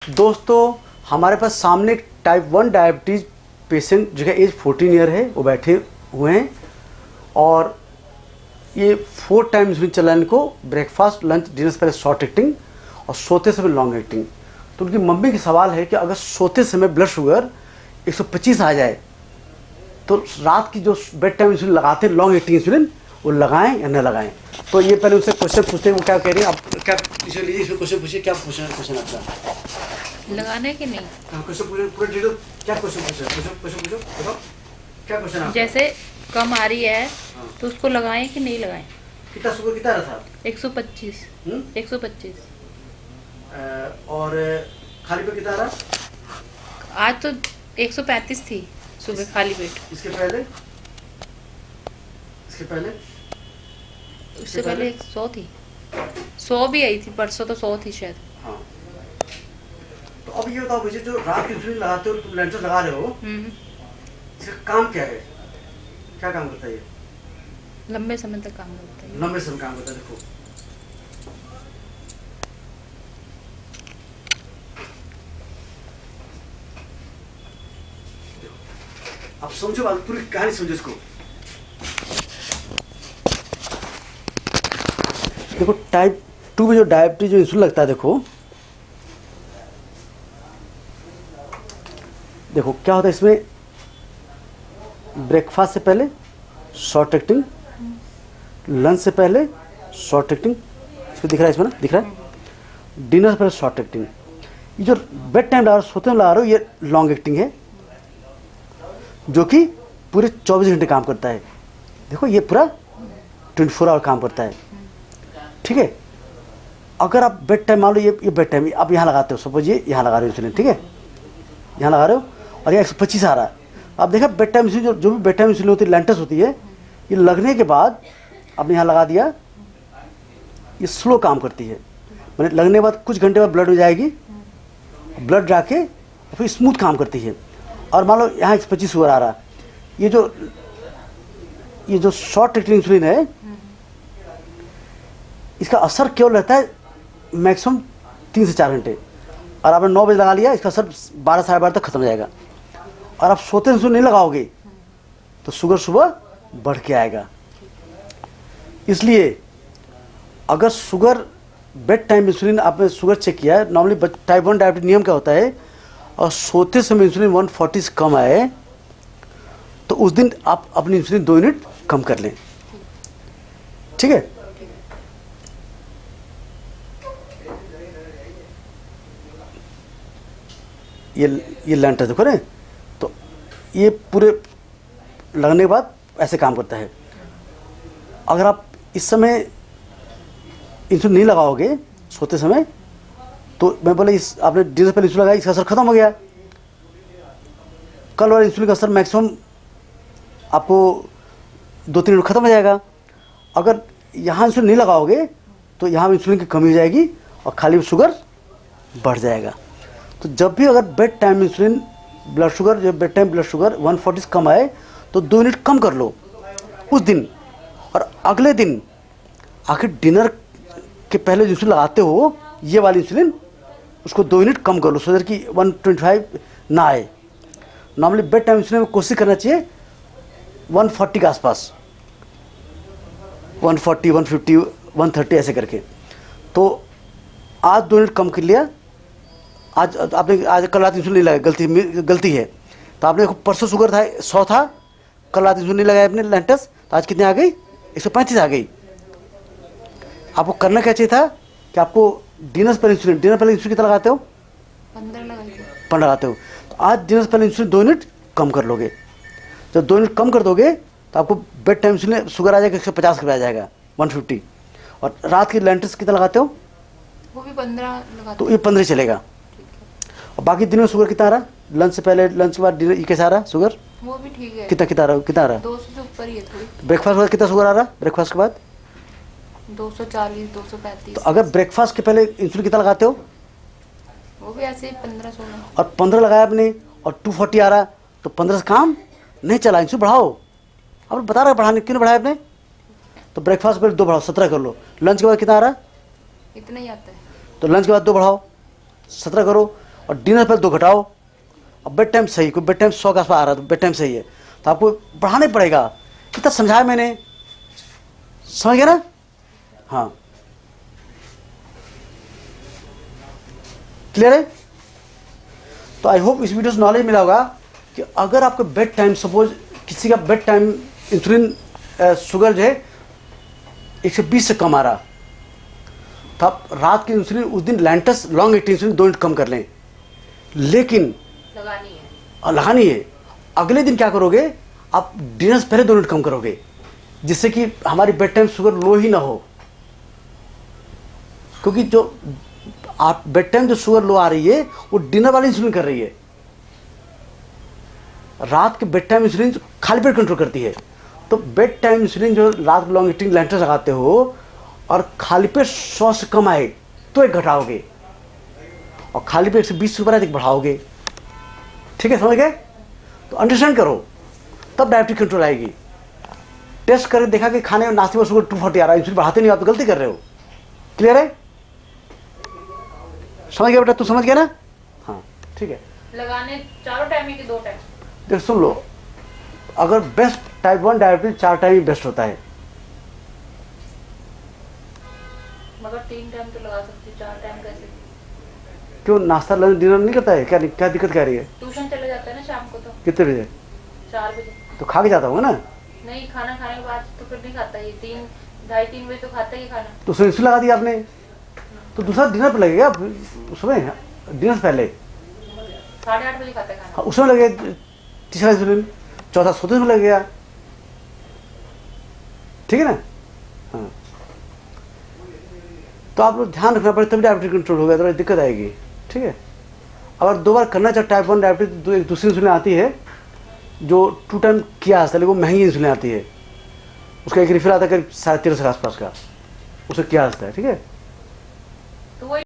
दोस्तों हमारे पास सामने एक टाइप 1 डायबिटीज़ पेशेंट जिसका एज 14 ईयर है, वो बैठे हुए हैं और ये 4 टाइम्स भी चला इनको, ब्रेकफास्ट, लंच, डिनर से पहले शॉर्ट एक्टिंग और सोते समय लॉन्ग एक्टिंग। तो उनकी मम्मी की सवाल है कि अगर सोते समय ब्लड शुगर 125 आ जाए तो रात की जो बेड टाइम इंसुलिन लगाते हैं लॉन्ग एक्टिंग इंसुलिन, वो लगाएं या न लगाएं। तो ये पहले उनसे क्वेश्चन पूछते हैं, वो क्या कह रही है। आप क्या लीजिए, इसमें क्वेश्चन पूछिए, क्या क्वेश्चन आपका लगाने के नहीं। क्वेश्चन पूछे पूरा डिटेल, क्या क्वेश्चन पूछे, क्वेश्चन पूछो, बताओ क्या क्वेश्चन आपका। जैसे कम आ रही है तो उसको लगाएं कि नहीं लगाएं। कितना शुगर कितना रहा था? 125। 125 और खाली पेट कितना रहा? आज तो 135 थी सुबह खाली पेट। इसके पहले उससे पहले 100 थी, 100 भी आई थी परसों, तो 100 थी शायद। हाँ। तो अब ये बताओ मुझे, जो रात की इंसुलिन लगाते हो, तुम लेंटर लगा रहे हो, इसका काम क्या है, क्या काम करता है ये? लंबे समय तक काम करता है। लंबे समय काम करता है। देखो अब समझो बात, पूरी कहानी समझो इसको। देखो टाइप 2 में जो डायबिटीज जो इंसुलिन लगता है, देखो क्या होता है इसमें। ब्रेकफास्ट से पहले शॉर्ट एक्टिंग, लंच से पहले शॉर्ट एक्टिंग, इसमें दिख रहा है, इसमें ना दिख रहा है। डिनर से पहले शॉर्ट एक्टिंग। ये जो बेड टाइम लगा रहे हो, सोते में लगा रहे हो, ये लॉन्ग एक्टिंग है जो कि पूरे 24 घंटे काम करता है। देखो ये पूरा 24 आवर काम करता है, ठीक है। अगर आप बेड टाइम मान लो, ये बेड टाइम आप यहाँ लगाते हो, सपोज ये यहाँ लगा रहे हो इंसुलिन, ठीक है, यहाँ लगा रहे हो और ये 125 आ रहा है। आप देखा बेड टाइम इंसुलिन, जो भी बेड टाइम इंसुलिन होती है, लेंटस होती है, ये लगने के बाद आपने यहाँ लगा दिया, ये स्लो काम करती है। मैंने लगने के बाद कुछ घंटे बाद ब्लड हो जाएगी, ब्लड जाके फिर स्मूथ काम करती है। और मान लो यहाँ 125 शुगर आ रहा है, ये जो शॉर्ट एक्टिंग इंसुलिन है, इसका असर केवल रहता है मैक्सिमम 3 से 4 घंटे। और आपने 9 बजे लगा लिया, इसका असर 12 साढ़े 12 तक खत्म हो जाएगा। और आप सोते इंसुलिन नहीं लगाओगे तो शुगर सुबह बढ़ के आएगा। इसलिए अगर शुगर बेड टाइम इंसुलिन आपने शुगर चेक किया है, नॉर्मली टाइप 1 डायबिटीज नियम क्या होता है, और सोते समय इंसुलिन 140 से कम आए तो उस दिन आप अपनी इंसुलिन 2 यूनिट कम कर लें, ठीक है। ये लेंटर देखो ना, तो ये पूरे लगने के बाद ऐसे काम करता है। अगर आप इस समय इंसुलिन नहीं लगाओगे सोते समय, तो मैं बोले इस आपने डिनर से पहले इंसुलिन लगाया, इसका असर खत्म हो गया। कल वाला इंसुलिन का असर मैक्सिमम आपको 2-3 मिनट खत्म हो जाएगा। अगर यहाँ इंसुलिन नहीं लगाओगे तो यहाँ इंसुलिन की कमी हो जाएगी और खाली शुगर बढ़ जाएगा। तो जब भी अगर bed time insulin blood sugar, जो बेड टाइम ब्लड शुगर 140 से कम आए तो 2 यूनिट कम कर लो उस दिन, और अगले दिन आखिर डिनर के पहले जो इंसुलिन लगाते हो ये वाली इंसुलिन, उसको 2 यूनिट कम कर लो, सो दैट कि 125 ना आए। नॉर्मली बेड टाइम इंसुलिन में कोशिश करना चाहिए 140 के आसपास, 140, 150, 130 ऐसे करके। तो आज 2 यूनिट कम कर लिया, आज आपने कल रात इंसुलिन नहीं लगाया, गलती है। तो आपने परसों शुगर था 100 था, कल रात इंसुलिन नहीं लगाया आपने लेंटस, तो आज कितने आ गई? 135 आ गई। आपको करना क्या चाहिए था कि आपको डिनर पहले इंसुलिन कितना लगाते हो? 15 लगाते हो। तो आज डिनर पहले इंसुलिन 2 यूनिट कम कर लोगे। जब 2 यूनिट कम कर दोगे तो आपको बेड टाइम इंसुलिन शुगर आ जाएगा 150 का आ जाएगा, 150। और रात की लेंटस कितना लगाते हो? वो भी 15 लगाते। तो ये 15 चलेगा। और बाकी दिन में शुगर कितना आ रहा? लंच से पहले, लंच के बाद, डिनर, ये कैसा आ रहा शुगर? वो भी ठीक है। कितना आ रहा? 200 से ऊपर ही है थोड़ी। ब्रेकफास्ट के बाद कितना शुगर आ रहा? ब्रेकफास्ट के बाद 240, 235। तो अगर ब्रेकफास्ट के पहले इंसुलिन कितना लगाते हो? वो भी ऐसे ही 15-16। और 15 लगाया आपने और 240 आ रहा, तो 15 से काम नहीं चला, इंसुलिन बढ़ाओ। अब बता रहा है बढ़ाने, क्यों नहीं बढ़ाया आपने? तो ब्रेकफास्ट पर 2 बढ़ाओ, 17 कर लो। लंच के बाद कितना आ रहा? इतना ही आता है। तो लंच के बाद 2 बढ़ाओ, 17 करो। और डिनर पर 2 घटाओ। अब बेड टाइम सही, कोई बेड टाइम 100 के आसपास आ रहा है तो बेड टाइम सही है, तो आपको बढ़ाना ही पड़ेगा। कितना समझाया मैंने, समझ गया ना? हाँ, क्लियर है? तो आई होप इस वीडियो से नॉलेज मिला होगा कि अगर आपको बेड टाइम, सपोज किसी का बेड टाइम इंसुलिन शुगर जो है 120 से कम आ रहा, तो आप रात की इंसुलिन उस दिन लैंटस लॉन्ग एक्टिंग इंसुलिन 2 यूनिट कम कर लें, लेकिन लगानी है। अगले दिन क्या करोगे, आप डिनर से पहले 2 यूनिट कम करोगे, जिससे कि हमारी बेड टाइम शुगर लो ही ना हो। क्योंकि जो आप बेड टाइम जो शुगर लो आ रही है वो डिनर वाली इंसुलिन कर रही है। रात के बेड टाइम इंसुलिन खाली पेट कंट्रोल करती है। तो बेड टाइम इंसुलिन जो रात को लॉन्ग एक्टिंग लैंटस लगाते हो और खाली पेट 100 से कम आए तो 1 घटाओगे, और खाली पेट से 20 से ऊपर आए तो 1 बढ़ाओगे। ठीक है, समझ गए? तो अंडरस्टैंड करो, तब डायबिटीज कंट्रोल आएगी। टेस्ट करके देखा कि खाने में नाश्ते में शुगर 240 आ रहा है, इंसुलिन बढ़ाते नहीं, आप तो गलती कर रहे हो। क्लियर है? समझ गया बेटा? तू समझ गया ना? हाँ, ठीक है। लगाने चारों टाइम है कि 2 टाइम? देख सुन लो, अगर बेस्ट टाइप 1 डायबिटीज 4 टाइम ही बेस्ट होता है। मगर 3 टाइम तो लगा सकती, 4 टाइम कैसे? क्यों, नाश्ता लंच डिनर नहीं करता है क्या? क्या दिक्कत क्या रही है? ट्यूशन चले जाता है ना शाम को, तो कितने बजे? 4 बजे। तो खा के जाता होगा ना? नहीं, खाना खाने के बाद तो फिर नहीं खाता ये, 3 ढाई 3 बजे तो खाता ही खाना। तो उसमें इंसुलिन लगा दिया आपने, तो दूसरा डिनर पर लगेगा सुबह, डिनर से पहले 8:30 बजे खाता है खाना। हाँ, उसमें लगे तीसरा इंसुलिन, चौथा सोते में लग गया। ठीक है ना? हाँ, तो आप लोग ध्यान रखना पड़ेगा, तभी डायबिटीज कंट्रोल होगा, तो दिक्कत आएगी। ठीक है? अगर 2 बार करना चाहे टाइप 1 डायबिटीज, एक दूसरी इंसुलिन आती है जो 2 टाइम किया है, लेकिन वो महंगी इंसुलिन आती है, उसका एक रिफिल आता है करीब 1350 के आसपास का, उसे किया जाता है। ठीक है? तो वो